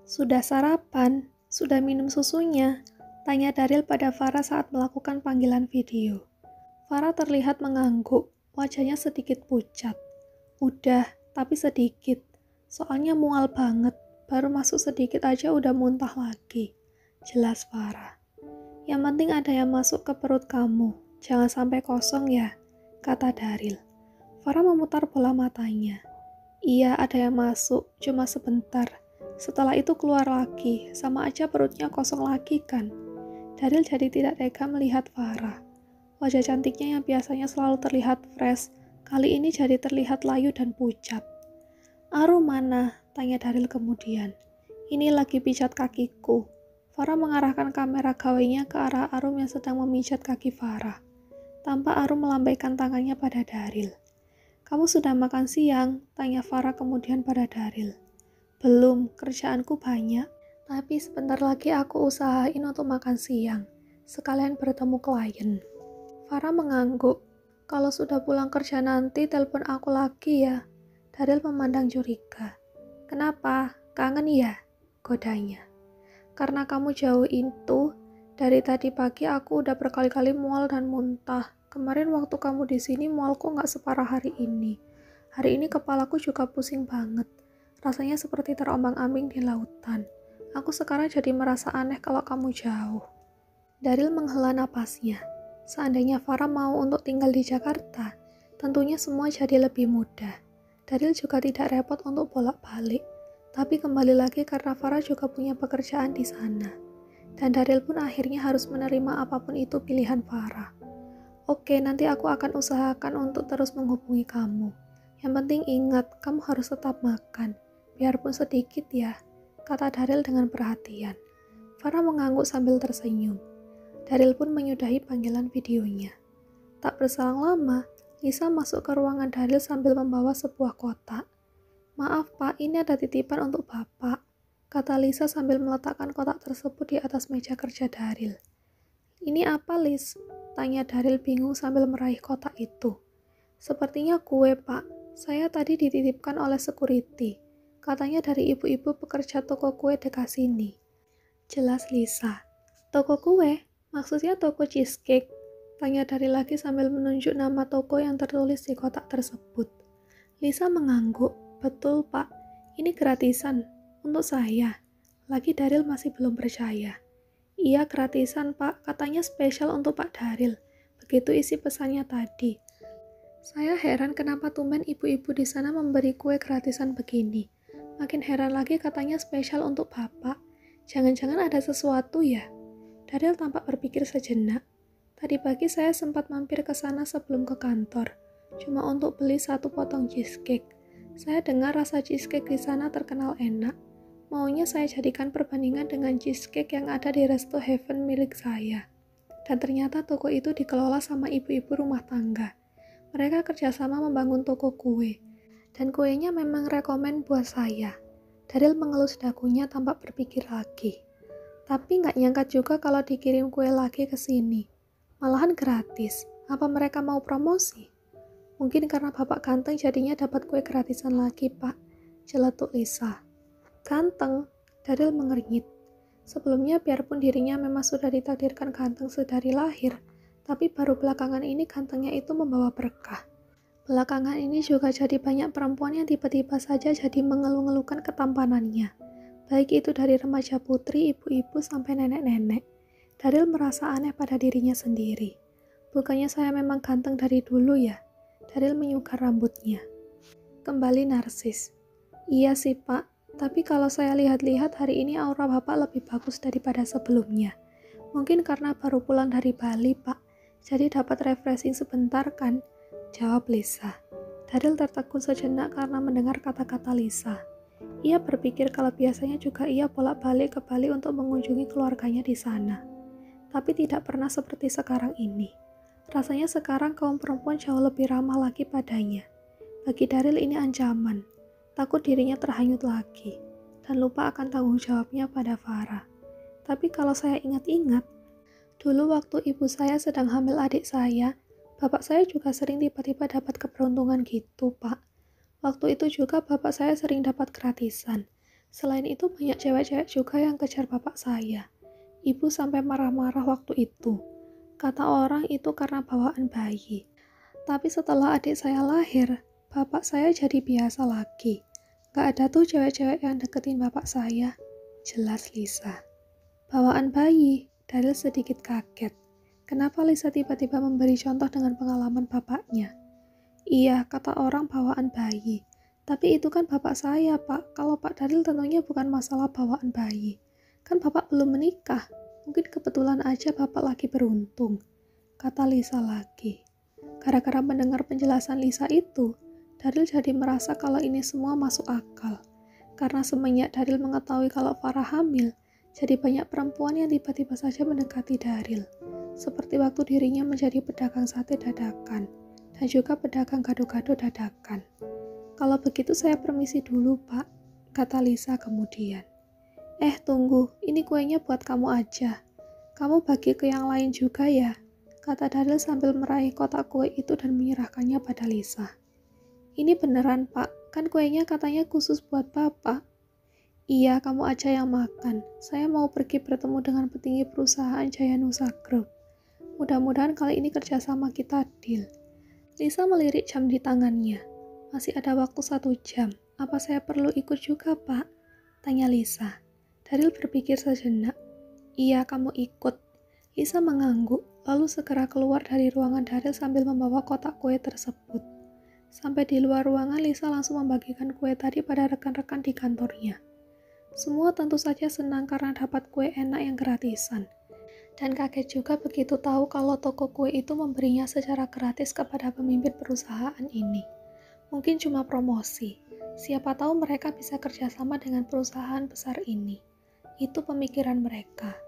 Sudah sarapan? Sudah minum susunya? Tanya Daryl pada Farah saat melakukan panggilan video. Farah terlihat mengangguk, wajahnya sedikit pucat. Udah, tapi sedikit. Soalnya mual banget, baru masuk sedikit aja udah muntah lagi. Jelas Farah. Yang penting ada yang masuk ke perut kamu, jangan sampai kosong ya, kata Daryl. Farah memutar bola matanya. Iya, ada yang masuk, cuma sebentar. Setelah itu keluar lagi, sama aja perutnya kosong lagi kan. Daryl jadi tidak tega melihat Farah. Wajah cantiknya yang biasanya selalu terlihat fresh, kali ini jadi terlihat layu dan pucat. Aru mana? Tanya Daryl kemudian. Ini lagi pijat kakiku. Farah mengarahkan kamera gawainya ke arah Arum yang sedang memijat kaki Farah. Tanpa Arum melambaikan tangannya pada Daryl. Kamu sudah makan siang? Tanya Farah kemudian pada Daryl. Belum, kerjaanku banyak. Tapi sebentar lagi aku usahain untuk makan siang. Sekalian bertemu klien. Farah mengangguk. Kalau sudah pulang kerja nanti, telepon aku lagi ya. Daryl memandang curiga. Kenapa? Kangen ya? Godanya. Karena kamu jauh itu, dari tadi pagi aku udah berkali-kali mual dan muntah. Kemarin waktu kamu di sini mualku nggak separah hari ini. Hari ini kepalaku juga pusing banget. Rasanya seperti terombang-ambing di lautan. Aku sekarang jadi merasa aneh kalau kamu jauh. Daryl menghela napasnya. Seandainya Farah mau untuk tinggal di Jakarta, tentunya semua jadi lebih mudah. Daryl juga tidak repot untuk bolak-balik. Tapi kembali lagi karena Farah juga punya pekerjaan di sana. Dan Daryl pun akhirnya harus menerima apapun itu pilihan Farah. Oke, nanti aku akan usahakan untuk terus menghubungi kamu. Yang penting ingat, kamu harus tetap makan. Biarpun sedikit ya, kata Daryl dengan perhatian. Farah mengangguk sambil tersenyum. Daryl pun menyudahi panggilan videonya. Tak berselang lama, Lisa masuk ke ruangan Daryl sambil membawa sebuah kotak. Maaf Pak, ini ada titipan untuk Bapak, kata Lisa sambil meletakkan kotak tersebut di atas meja kerja Daryl. Ini apa Lis? Tanya Daryl bingung sambil meraih kotak itu. Sepertinya kue Pak, saya tadi dititipkan oleh security. Katanya dari ibu-ibu pekerja toko kue dekat sini. Jelas Lisa. Toko kue? Maksudnya toko cheesecake? Tanya Daryl lagi sambil menunjuk nama toko yang tertulis di kotak tersebut. Lisa mengangguk. Betul Pak, ini gratisan. Untuk saya. Lagi Daryl masih belum percaya. Iya gratisan Pak, katanya spesial untuk Pak Daryl. Begitu isi pesannya tadi. Saya heran kenapa tumben ibu-ibu di sana memberi kue gratisan begini. Makin heran lagi katanya spesial untuk Bapak. Jangan-jangan ada sesuatu ya? Daryl tampak berpikir sejenak. Tadi pagi saya sempat mampir ke sana sebelum ke kantor. Cuma untuk beli satu potong cheesecake. Saya dengar rasa cheesecake di sana terkenal enak. Maunya saya jadikan perbandingan dengan cheesecake yang ada di Resto Heaven milik saya. Dan ternyata toko itu dikelola sama ibu-ibu rumah tangga. Mereka kerjasama membangun toko kue. Dan kuenya memang rekomen buat saya. Daryl mengelus dagunya tanpa berpikir lagi. Tapi nggak nyangka juga kalau dikirim kue lagi ke sini. Malahan gratis. Apa mereka mau promosi? Mungkin karena Bapak ganteng jadinya dapat kue gratisan lagi, Pak. Celetuk Lisa. Ganteng? Daryl mengernyit. Sebelumnya biarpun dirinya memang sudah ditakdirkan ganteng sedari lahir, tapi baru belakangan ini gantengnya itu membawa berkah. Belakangan ini juga jadi banyak perempuan yang tiba-tiba saja jadi mengeluh-ngeluhkan ketampanannya. Baik itu dari remaja putri, ibu-ibu, sampai nenek-nenek. Daryl merasa aneh pada dirinya sendiri. Bukannya saya memang ganteng dari dulu ya? Daryl menyugar rambutnya. Kembali narsis. Iya sih Pak, tapi kalau saya lihat-lihat hari ini aura Bapak lebih bagus daripada sebelumnya. Mungkin karena baru pulang dari Bali Pak, jadi dapat refreshing sebentar kan? Jawab Lisa. Daryl tertegun sejenak karena mendengar kata-kata Lisa. Ia berpikir kalau biasanya juga ia bolak-balik ke Bali untuk mengunjungi keluarganya di sana. Tapi tidak pernah seperti sekarang ini. Rasanya sekarang kaum perempuan jauh lebih ramah lagi padanya. Bagi Daryl ini ancaman. Takut dirinya terhanyut lagi. Dan lupa akan tanggung jawabnya pada Farah. Tapi kalau saya ingat-ingat, dulu waktu ibu saya sedang hamil adik saya, bapak saya juga sering tiba-tiba dapat keberuntungan gitu, Pak. Waktu itu juga bapak saya sering dapat gratisan. Selain itu banyak cewek-cewek juga yang kejar bapak saya. Ibu sampai marah-marah waktu itu. Kata orang itu karena bawaan bayi. Tapi setelah adik saya lahir, bapak saya jadi biasa lagi. Gak ada tuh cewek-cewek yang deketin bapak saya. Jelas Lisa. Bawaan bayi, Daryl sedikit kaget. Kenapa Lisa tiba-tiba memberi contoh dengan pengalaman bapaknya? Iya, kata orang bawaan bayi. Tapi itu kan bapak saya, Pak. Kalau Pak Daryl tentunya bukan masalah bawaan bayi. Kan bapak belum menikah. Mungkin kebetulan aja bapak lagi beruntung. Kata Lisa lagi. Gara-gara mendengar penjelasan Lisa itu, Daryl jadi merasa kalau ini semua masuk akal. Karena semenjak Daryl mengetahui kalau Farah hamil, jadi banyak perempuan yang tiba-tiba saja mendekati Daryl. Seperti waktu dirinya menjadi pedagang sate dadakan, dan juga pedagang gado-gado dadakan. Kalau begitu saya permisi dulu, Pak, kata Lisa kemudian. Tunggu, ini kuenya buat kamu aja. Kamu bagi ke yang lain juga ya, kata Daryl sambil meraih kotak kue itu dan menyerahkannya pada Lisa. Ini beneran, Pak, kan kuenya katanya khusus buat Bapak. Iya, kamu aja yang makan. Saya mau pergi bertemu dengan petinggi perusahaan Jaya Nusa Group. Mudah-mudahan kali ini kerjasama kita deal. Lisa melirik jam di tangannya. Masih ada waktu 1 jam. Apa saya perlu ikut juga, Pak? Tanya Lisa. Daryl berpikir sejenak. Iya, kamu ikut. Lisa mengangguk, lalu segera keluar dari ruangan Daryl sambil membawa kotak kue tersebut. Sampai di luar ruangan, Lisa langsung membagikan kue tadi pada rekan-rekan di kantornya. Semua tentu saja senang karena dapat kue enak yang gratisan. Dan kaget juga begitu tahu kalau toko kue itu memberinya secara gratis kepada pemimpin perusahaan ini. Mungkin cuma promosi. Siapa tahu mereka bisa kerjasama dengan perusahaan besar ini. Itu pemikiran mereka.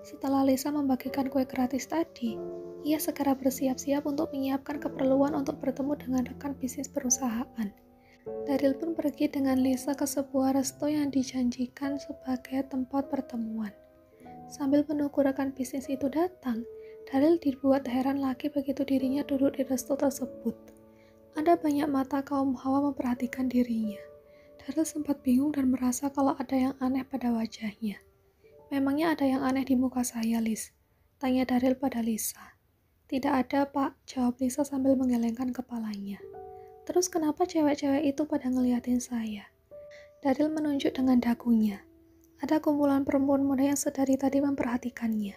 Setelah Lisa membagikan kue gratis tadi, ia segera bersiap-siap untuk menyiapkan keperluan untuk bertemu dengan rekan bisnis perusahaan. Daryl pun pergi dengan Lisa ke sebuah resto yang dijanjikan sebagai tempat pertemuan. Sambil menunggu rekan bisnis itu datang, Daryl dibuat heran lagi begitu dirinya duduk di resto tersebut. Ada banyak mata kaum hawa memperhatikan dirinya. Daryl sempat bingung dan merasa kalau ada yang aneh pada wajahnya. Memangnya ada yang aneh di muka saya, Liz? Tanya Daryl pada Lisa. Tidak ada, Pak, jawab Lisa sambil menggelengkan kepalanya. Terus kenapa cewek-cewek itu pada ngeliatin saya? Daryl menunjuk dengan dagunya. Ada kumpulan perempuan muda yang sedari tadi memperhatikannya.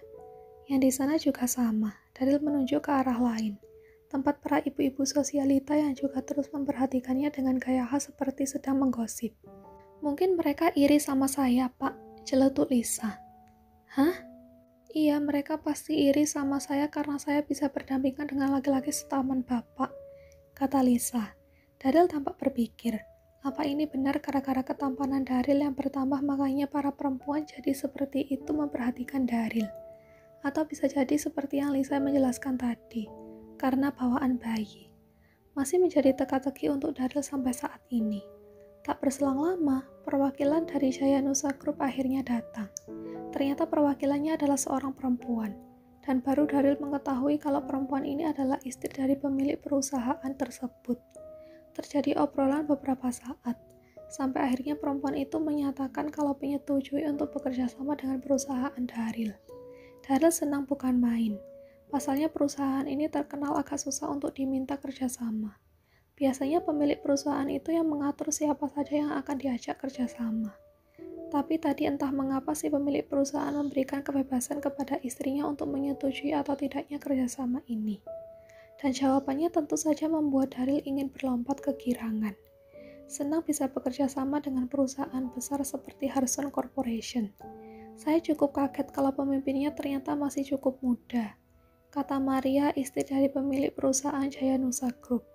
Yang di sana juga sama. Daryl menunjuk ke arah lain. Tempat para ibu-ibu sosialita yang juga terus memperhatikannya dengan gaya khas seperti sedang menggosip. Mungkin mereka iri sama saya, Pak, celetuk Lisa. Hah? Iya, mereka pasti iri sama saya karena saya bisa berdampingan dengan laki-laki setaman Bapak, kata Lisa. Daryl tampak berpikir, apa ini benar gara-gara ketampanan Daryl yang bertambah makanya para perempuan jadi seperti itu memperhatikan Daryl? Atau bisa jadi seperti yang Lisa menjelaskan tadi, karena bawaan bayi. Masih menjadi teka-teki untuk Daryl sampai saat ini. Tak berselang lama, perwakilan dari Jaya Nusa Group akhirnya datang. Ternyata perwakilannya adalah seorang perempuan, dan baru Daryl mengetahui kalau perempuan ini adalah istri dari pemilik perusahaan tersebut. Terjadi obrolan beberapa saat, sampai akhirnya perempuan itu menyatakan kalau menyetujui untuk bekerja sama dengan perusahaan Daryl. Daryl senang bukan main. Pasalnya perusahaan ini terkenal agak susah untuk diminta kerjasama. Biasanya pemilik perusahaan itu yang mengatur siapa saja yang akan diajak kerjasama. Tapi tadi entah mengapa si pemilik perusahaan memberikan kebebasan kepada istrinya untuk menyetujui atau tidaknya kerjasama ini. Dan jawabannya tentu saja membuat Daryl ingin berlompat kegirangan. Senang bisa bekerja sama dengan perusahaan besar seperti Harrison Corporation. Saya cukup kaget kalau pemimpinnya ternyata masih cukup muda, kata Maria, istri dari pemilik perusahaan Jaya Nusa Group.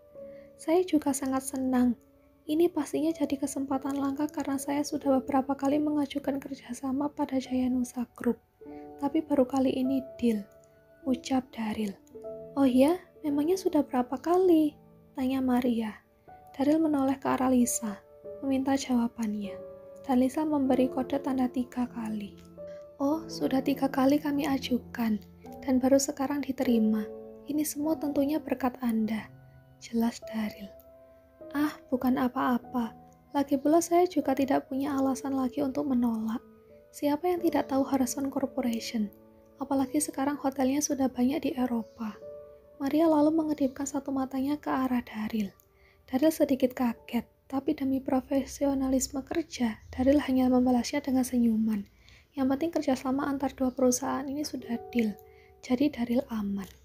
Saya juga sangat senang. Ini pastinya jadi kesempatan langka karena saya sudah beberapa kali mengajukan kerjasama pada Jaya Nusa Group. Tapi baru kali ini deal, ucap Daryl. Oh ya, memangnya sudah berapa kali? Tanya Maria. Daryl menoleh ke arah Lisa, meminta jawabannya. Dan Lisa memberi kode tanda 3 kali. Oh, sudah 3 kali kami ajukan. Dan baru sekarang diterima. Ini semua tentunya berkat Anda, jelas Daryl. Ah, bukan apa-apa. Lagi pula saya juga tidak punya alasan lagi untuk menolak. Siapa yang tidak tahu Harrison Corporation? Apalagi sekarang hotelnya sudah banyak di Eropa. Maria lalu mengedipkan satu matanya ke arah Daryl. Daryl sedikit kaget, tapi demi profesionalisme kerja, Daryl hanya membalasnya dengan senyuman. Yang penting kerjasama antar dua perusahaan ini sudah deal, jadi Daryl aman.